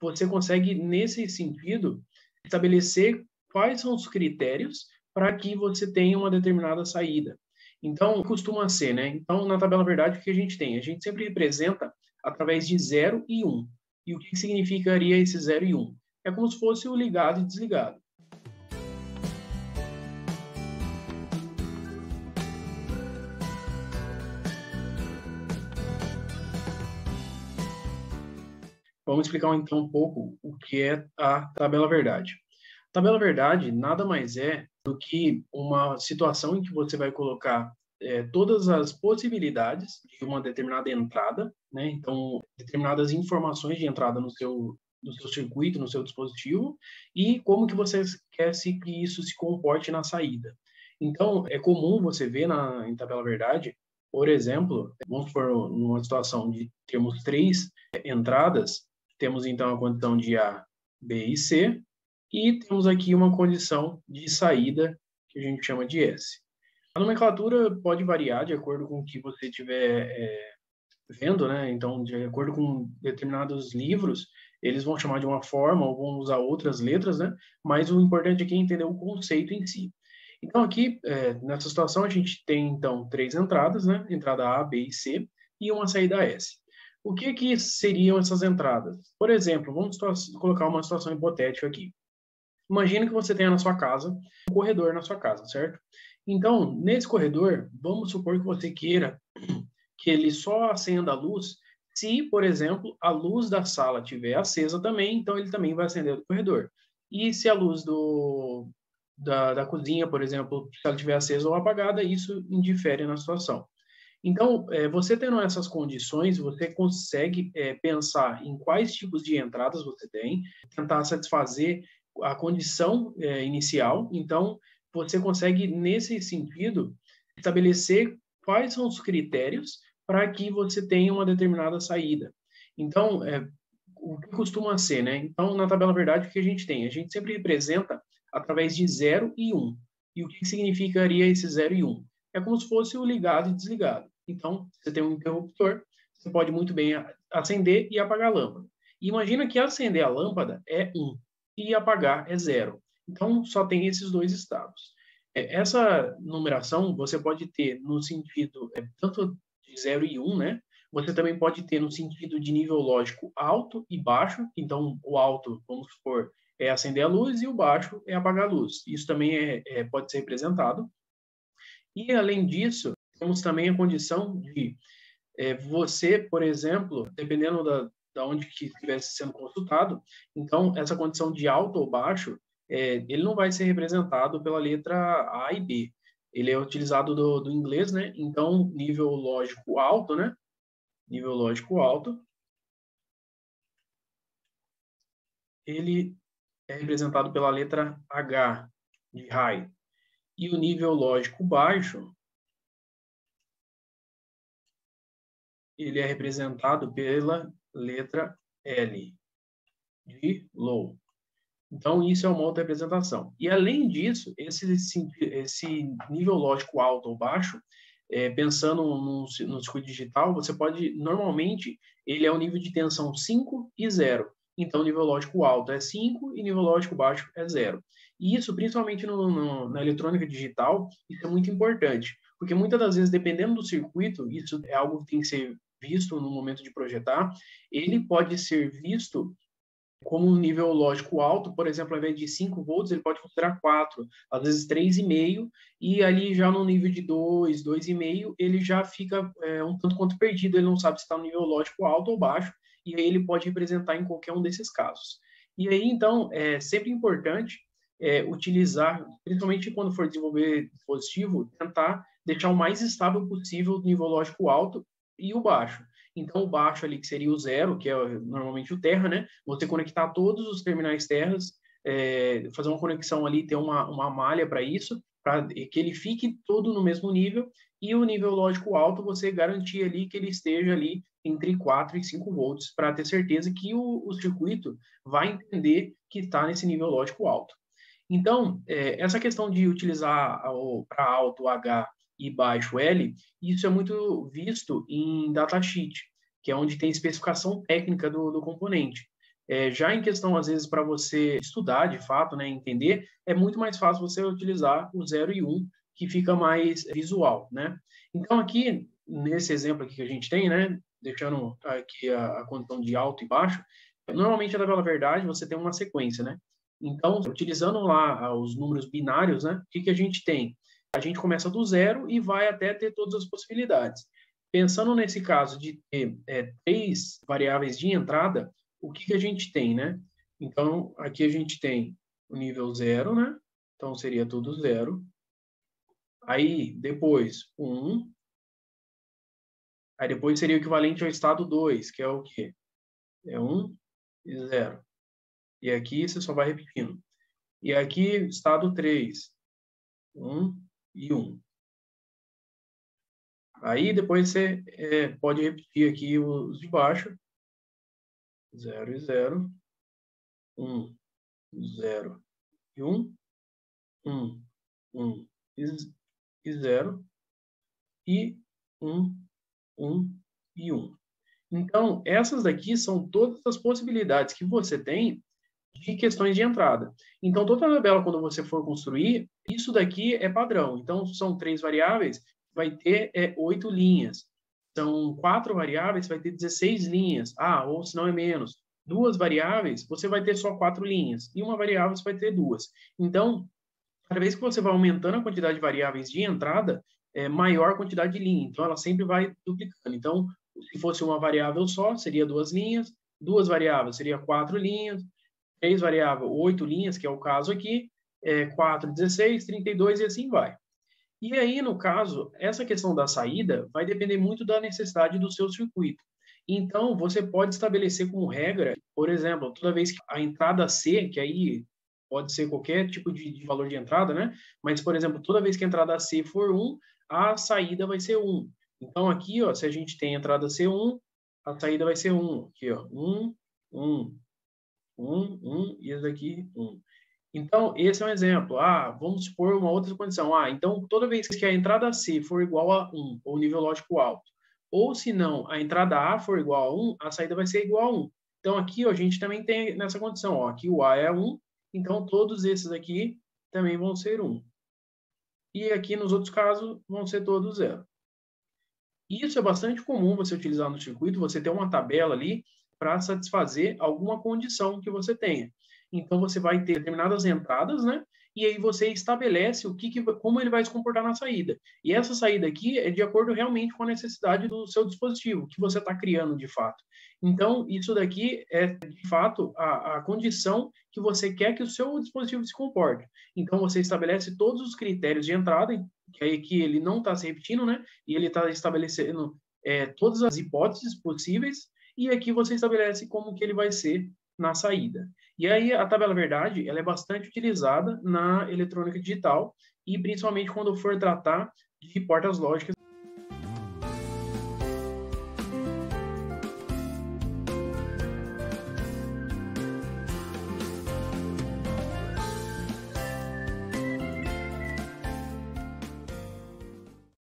você consegue, nesse sentido, estabelecer quais são os critérios para que você tenha uma determinada saída. Então, costuma ser, né? Então, na tabela verdade, o que a gente tem? A gente sempre representa através de 0 e 1. E o que significaria esse 0 e 1? É como se fosse o ligado e desligado. Vamos explicar então um pouco o que é a tabela verdade. Tabela verdade nada mais é do que uma situação em que você vai colocar todas as possibilidades de uma determinada entrada, né? Então, determinadas informações de entrada no seu circuito, no seu dispositivo, e como que você quer que isso se comporte na saída. Então, é comum você ver em tabela verdade, por exemplo, vamos supor numa situação de termos 3 entradas, temos então a condição de A, B e C, e temos aqui uma condição de saída que a gente chama de S. A nomenclatura pode variar de acordo com o que você estiver vendo, né? Então, de acordo com determinados livros, eles vão chamar de uma forma ou vão usar outras letras, né? Mas o importante aqui é entender o conceito em si. Então, aqui, nessa situação, a gente tem, então, 3 entradas, né? Entrada A, B e C, e uma saída S. O que seriam essas entradas? Por exemplo, vamos colocar uma situação hipotética aqui. Imagina que você tenha na sua casa um corredor na sua casa, certo? Então, nesse corredor, vamos supor que você queira que ele só acenda a luz se, por exemplo, a luz da sala estiver acesa também, então ele também vai acender do corredor. E se a luz da cozinha, por exemplo, se ela estiver acesa ou apagada, isso indifere na situação. Então, você tendo essas condições, você consegue pensar em quais tipos de entradas você tem, tentar satisfazer a condição inicial. Então, você consegue, nesse sentido, estabelecer quais são os critérios para que você tenha uma determinada saída. Então, o que costuma ser, né? Então, na tabela verdade, o que a gente tem? A gente sempre representa através de 0 e 1. E o que significaria esse 0 e 1? É como se fosse o ligado e desligado. Então, você tem um interruptor, você pode muito bem acender e apagar a lâmpada. E imagina que acender a lâmpada é 1 e apagar é 0. Então, só tem esses dois estados. Essa numeração você pode ter no sentido tanto de 0 e 1, né? Você também pode ter no sentido de nível lógico alto e baixo. Então, o alto, vamos supor, é acender a luz e o baixo é apagar a luz. Isso também pode ser representado. E, além disso, temos também a condição de você, por exemplo, dependendo da onde que estivesse sendo consultado, então, essa condição de alto ou baixo, ele não vai ser representado pela letra A e B. Ele é utilizado do inglês, né? Então, nível lógico alto, né? Nível lógico alto, ele é representado pela letra H, de high. E o nível lógico baixo, ele é representado pela letra L, de low. Então, isso é uma outra representação. E, além disso, esse nível lógico alto ou baixo, pensando no circuito digital, você pode, normalmente, ele é o nível de tensão 5 e 0. Então, nível lógico alto é 5 e nível lógico baixo é 0. E isso, principalmente na eletrônica digital, isso é muito importante, porque muitas das vezes, dependendo do circuito, isso é algo que tem que ser visto no momento de projetar, ele pode ser visto como um nível lógico alto, por exemplo, ao invés de 5 volts, ele pode considerar 4, às vezes 3,5, e ali já no nível de 2, 2,5, ele já fica um tanto quanto perdido, ele não sabe se está no nível lógico alto ou baixo, e aí ele pode representar em qualquer um desses casos. E aí, então, é sempre importante utilizar, principalmente quando for desenvolver dispositivo, tentar deixar o mais estável possível o nível lógico alto e o baixo. Então, o baixo ali, que seria o 0, que é normalmente o terra, né? Você conectar todos os terminais terras, fazer uma conexão ali, ter uma malha para isso, para que ele fique todo no mesmo nível, e o nível lógico alto, você garantir ali que ele esteja ali entre 4 e 5 volts, para ter certeza que o circuito vai entender que está nesse nível lógico alto. Então, essa questão de utilizar para alto H e baixo L, isso é muito visto em datasheet, que é onde tem especificação técnica do componente. Já em questão, às vezes, para você estudar de fato, né, entender, é muito mais fácil você utilizar o 0 e 1, que fica mais visual, né? Então, aqui, nesse exemplo aqui que a gente tem, né, deixando aqui a condição de alto e baixo, normalmente a tabela verdade você tem uma sequência, né? Então, utilizando lá os números binários, né, o que a gente tem? A gente começa do zero e vai até ter todas as possibilidades. Pensando nesse caso de ter 3 variáveis de entrada, o que a gente tem, né? Então, aqui a gente tem o nível 0, né? Então, seria tudo 0. Aí, depois, 1. Aí, depois seria o equivalente ao estado 2, que é o quê? É 1 e 0. E aqui você só vai repetindo. E aqui, estado 3, 1 e 1. Aí, depois você pode repetir aqui os de baixo. 0 e 0. 1, 0 e 1. 1, 1 e 0. E 1, 1 e 1. Então, essas daqui são todas as possibilidades que você tem de questões de entrada. Então, toda tabela, quando você for construir, isso daqui é padrão. Então, são 3 variáveis, vai ter 8 linhas. São 4 variáveis, vai ter 16 linhas. Ou se não é menos. 2 variáveis, você vai ter só 4 linhas. E uma variável, você vai ter 2. Então, cada vez que você vai aumentando a quantidade de variáveis de entrada, maior a quantidade de linha. Então, ela sempre vai duplicando. Então, se fosse uma variável só, seria 2 linhas. 2 variáveis, seria 4 linhas. 3 variáveis, 8 linhas, que é o caso aqui. 4, 16, 32 e assim vai. E aí, no caso, essa questão da saída vai depender muito da necessidade do seu circuito. Então, você pode estabelecer como regra, por exemplo, toda vez que a entrada C, que aí pode ser qualquer tipo de valor de entrada, né? Mas, por exemplo, toda vez que a entrada C for 1, a saída vai ser 1. Então, aqui, ó, se a gente tem a entrada C1, a saída vai ser 1. Aqui, ó, 1, 1, 1, 1, e esse daqui, 1. Então, esse é um exemplo. Vamos supor uma outra condição. Então, toda vez que a entrada C for igual a 1, ou nível lógico alto, ou se não, a entrada A for igual a 1, a saída vai ser igual a 1. Então, aqui ó, a gente também tem nessa condição. Ó, aqui o A é 1, então todos esses aqui também vão ser 1. E aqui nos outros casos vão ser todos 0. Isso é bastante comum você utilizar no circuito, você ter uma tabela ali para satisfazer alguma condição que você tenha. Então, você vai ter determinadas entradas, né? E aí você estabelece como ele vai se comportar na saída. E essa saída aqui é de acordo realmente com a necessidade do seu dispositivo, que você está criando de fato. Então, isso daqui é, de fato, a condição que você quer que o seu dispositivo se comporte. Então, você estabelece todos os critérios de entrada, que aí que ele não está se repetindo, né? E ele está estabelecendo todas as hipóteses possíveis, e aqui você estabelece como que ele vai ser na saída. E aí a tabela verdade, ela é bastante utilizada na eletrônica digital, e principalmente quando for tratar de portas lógicas